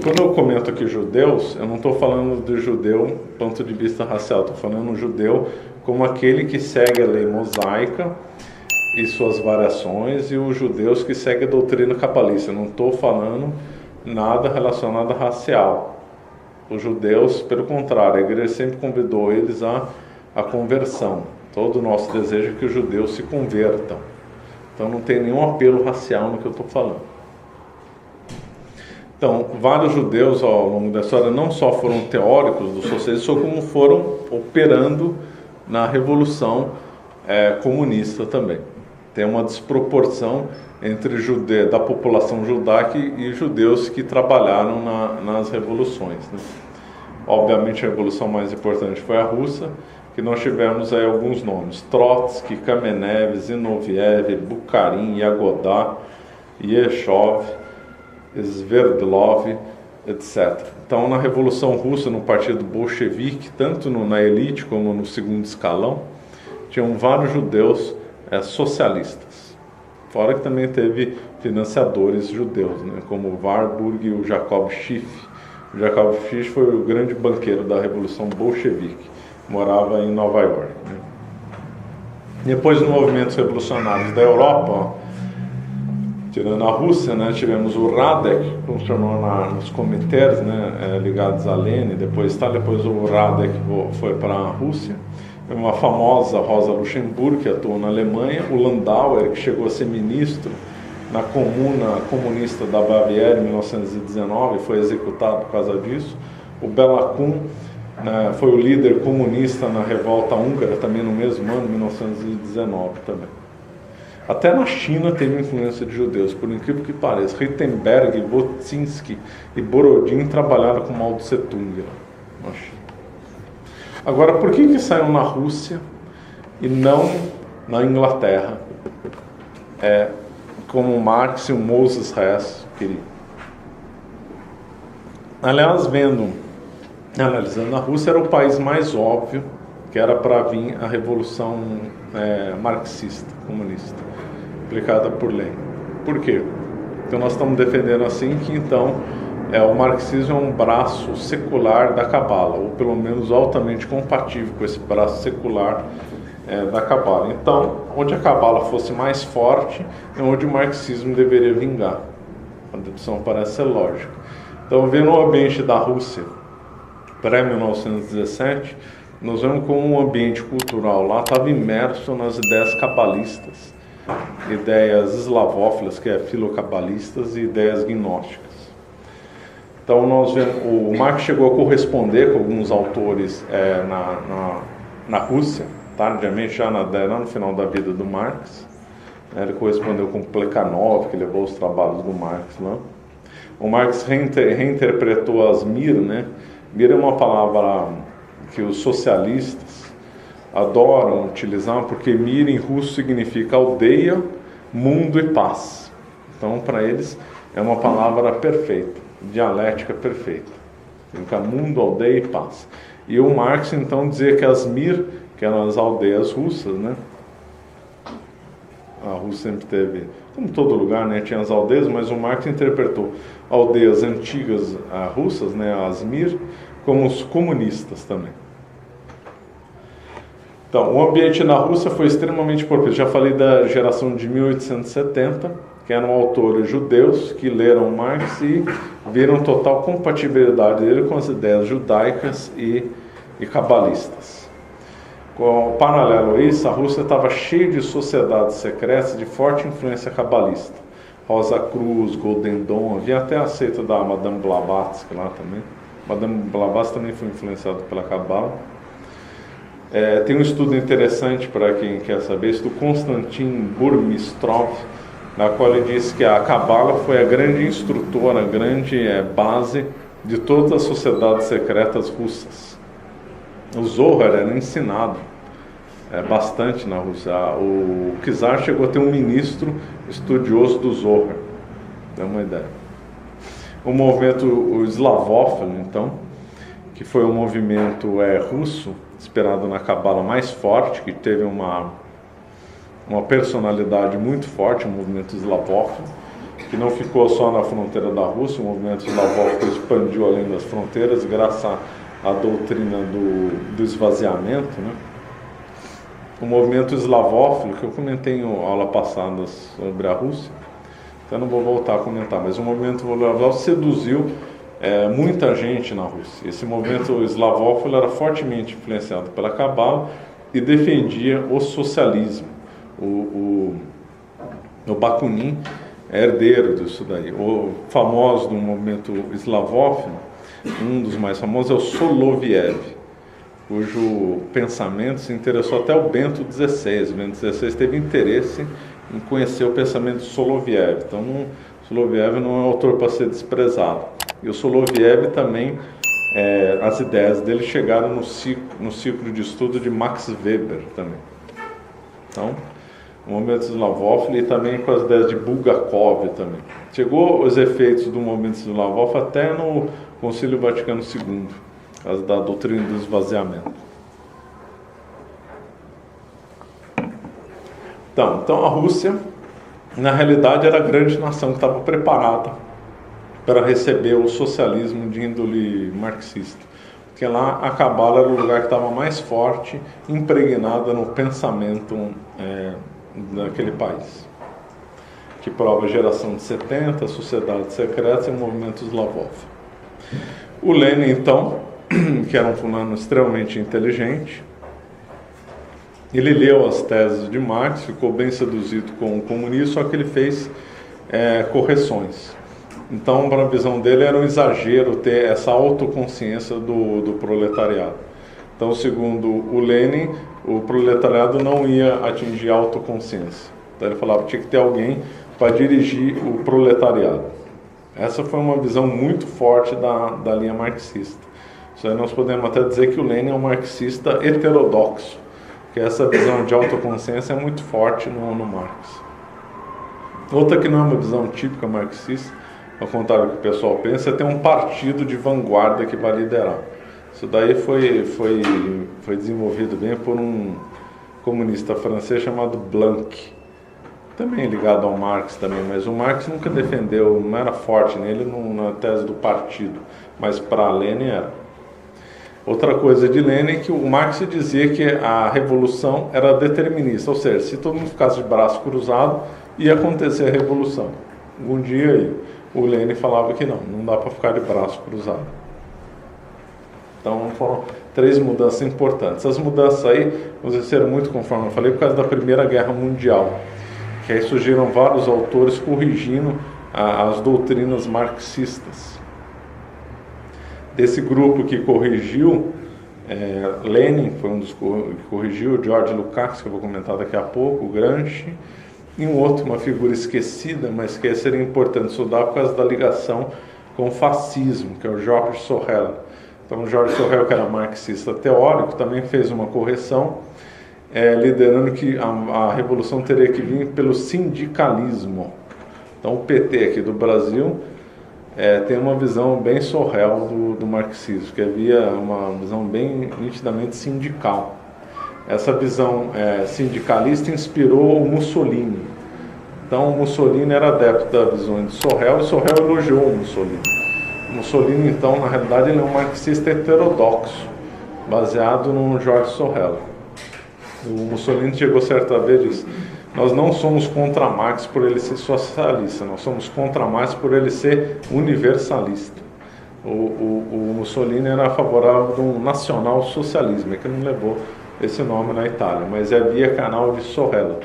Quando eu comento aqui judeus, eu não estou falando de judeu do ponto de vista racial, estou falando judeu como aquele que segue a lei mosaica e suas variações, e os judeus que seguem a doutrina cabalista. Eu não estou falando nada relacionado a racial. Os judeus, pelo contrário, a igreja sempre convidou eles à conversão. Todo o nosso desejo é que os judeus se convertam. Então não tem nenhum apelo racial no que eu estou falando. Então, vários judeus ao longo da história não só foram teóricos do socialismo, como foram operando na revolução comunista também. Tem uma desproporção entre da população judaica e judeus que trabalharam nas revoluções, né? Obviamente a revolução mais importante foi a russa, que nós tivemos aí alguns nomes: Trotsky, Kamenev, Zinoviev, Bukharin, Yagodá, Yeshov, Sverdlov, etc. Então, na Revolução Russa, no partido bolchevique, tanto na elite como no segundo escalão, tinham vários judeus socialistas. Fora que também teve financiadores judeus, né, como o Warburg e o Jacob Schiff. O Jacob Schiff foi o grande banqueiro da Revolução Bolchevique, morava em Nova York, né. Depois dos movimentos revolucionários da Europa, tirando a Rússia, né, tivemos o Radek, que funcionou nos comitês, né, ligados a Lenin, depois o Radek foi para a Rússia. Uma famosa Rosa Luxemburgo, que atuou na Alemanha, o Landauer, que chegou a ser ministro na comuna comunista da Baviera em 1919, foi executado por causa disso. O Bela Kun, né, foi o líder comunista na revolta húngara, também no mesmo ano, 1919 também. Até na China teve influência de judeus, por incrível que pareça. Rittenberg, Botinski e Borodin trabalharam com Mao Tse Tung na China. Agora, por que saiu na Rússia e não na Inglaterra, como Marx e o Moses Hess queriam? Aliás, analisando, a Rússia era o país mais óbvio que era para vir a revolução marxista, comunista, aplicada por Lenin. Por quê? Então nós estamos defendendo assim que então o marxismo é um braço secular da Cabala, ou pelo menos altamente compatível com esse braço secular da Cabala. Então, onde a Cabala fosse mais forte, é onde o marxismo deveria vingar. A dedução parece ser lógica. Então, vendo o ambiente da Rússia pré-1917, nós vemos como um ambiente cultural lá estava imerso nas ideias cabalistas, ideias eslavófilas, que é filocabalistas, e ideias gnósticas. Então nós vemos, o Marx chegou a corresponder com alguns autores na Rússia, tardiamente, já no final da vida do Marx. Ele correspondeu com Plekhanov, que levou os trabalhos do Marx lá. O Marx reinterpretou as Mir, né? Mir é uma palavra que os socialistas adoram utilizar, porque Mir em russo significa aldeia, mundo e paz. Então, para eles, é uma palavra perfeita, dialética perfeita. Significa mundo, aldeia e paz. E o Marx, então, dizia que as Mir, que eram as aldeias russas, né? A Rússia sempre teve, como todo lugar, né, tinha as aldeias, mas o Marx interpretou aldeias antigas russas, né, as Mir, como os comunistas também. Então, o ambiente na Rússia foi extremamente propício. Já falei da geração de 1870, que eram autores judeus que leram Marx e viram total compatibilidade dele com as ideias judaicas e cabalistas. Paralelo a isso, a Rússia estava cheia de sociedades secretas de forte influência cabalista. Rosa Cruz, Golden Dawn, havia até a seita da Madame Blavatsky lá também. Madame Blavatsky também foi influenciado pela Cabala. Tem um estudo interessante para quem quer saber, isso do Konstantin Burmistrov, na qual ele diz que a Cabala foi a grande instrutora, a grande base de todas as sociedades secretas russas. O Zohar era ensinado bastante na Rússia. O czar chegou a ter um ministro estudioso do Zohar, dá uma ideia. O movimento eslavófilo, então, que foi um movimento russo, inspirado na Cabala mais forte, que teve uma personalidade muito forte, um movimento eslavófilo. que não ficou só na fronteira da Rússia, o movimento eslavófilo expandiu além das fronteiras, graças à doutrina do esvaziamento, né? O movimento eslavófilo, que eu comentei em aula passada sobre a Rússia, então não vou voltar a comentar, mas o movimento eslavófilo seduziu muita gente na Rússia. Esse movimento eslavófilo era fortemente influenciado pela Cabala e defendia o socialismo. O Bakunin é herdeiro disso daí. O famoso do movimento eslavófilo, um dos mais famosos é o Soloviev, cujo pensamento se interessou até o Bento XVI. O Bento XVI teve interesse em conhecer o pensamento de Soloviev. Então, Soloviev não é um autor para ser desprezado. E o Soloviev também, as ideias dele chegaram no ciclo de estudo de Max Weber também. Então, o movimento eslavófilo e também com as ideias de Bulgakov também. Chegou os efeitos do movimento eslavófilo até no Concílio Vaticano II, por causa da doutrina do esvaziamento. Então a Rússia, na realidade, era a grande nação que estava preparada para receber o socialismo de índole marxista. Porque lá a Cabala era o lugar que estava mais forte, impregnada no pensamento daquele país. Que prova a geração de 70, sociedades secretas e o movimento eslavófilo. O Lenin, então, que era um fulano extremamente inteligente, ele leu as teses de Marx, ficou bem seduzido com o comunismo, só que ele fez correções. Então, para a visão dele, era um exagero ter essa autoconsciência do proletariado. Então, segundo o Lenin, o proletariado não ia atingir a autoconsciência. Então, ele falava que tinha que ter alguém para dirigir o proletariado. Essa foi uma visão muito forte da linha marxista. Isso aí nós podemos até dizer que o Lenin é um marxista heterodoxo, que essa visão de autoconsciência é muito forte no Marx. Outra que não é uma visão típica marxista, ao contrário do que o pessoal pensa, é ter um partido de vanguarda que vai liderar. Isso daí foi desenvolvido bem por um comunista francês chamado Blanc, também ligado ao Marx também, mas o Marx nunca defendeu, não era forte nele na tese do partido, mas para Lenin era. Outra coisa de Lenin é que o Marx dizia que a revolução era determinista, ou seja, se todo mundo ficasse de braço cruzado, ia acontecer a revolução. Um dia aí, o Lenin falava que não dá para ficar de braço cruzado. Então foram 3 mudanças importantes. As mudanças aí aconteceram muito, conforme eu falei, por causa da Primeira Guerra Mundial, que aí surgiram vários autores corrigindo as doutrinas marxistas. Desse grupo que corrigiu, Lenin foi um dos que corrigiu, George Lukács, que eu vou comentar daqui a pouco, o Gramsci, e um outro, uma figura esquecida, mas que seria importante estudar por causa da ligação com o fascismo, que é o Georges Sorel. Então, o Georges Sorel, que era marxista teórico, também fez uma correção, liderando que a revolução teria que vir pelo sindicalismo. Então, o PT aqui do Brasil tem uma visão bem Sorel do marxismo, que havia uma visão bem nitidamente sindical. Essa visão sindicalista inspirou o Mussolini. Então, o Mussolini era adepto da visão de Sorel, e Sorel elogiou o Mussolini. O Mussolini, então, na realidade, ele é um marxista heterodoxo, baseado no Georges Sorel. O Mussolini chegou certa vez e disse: nós não somos contra Marx por ele ser socialista, nós somos contra Marx por ele ser universalista. O Mussolini era favorável de um nacional-socialismo, que não levou esse nome na Itália, mas havia canal de Sorel.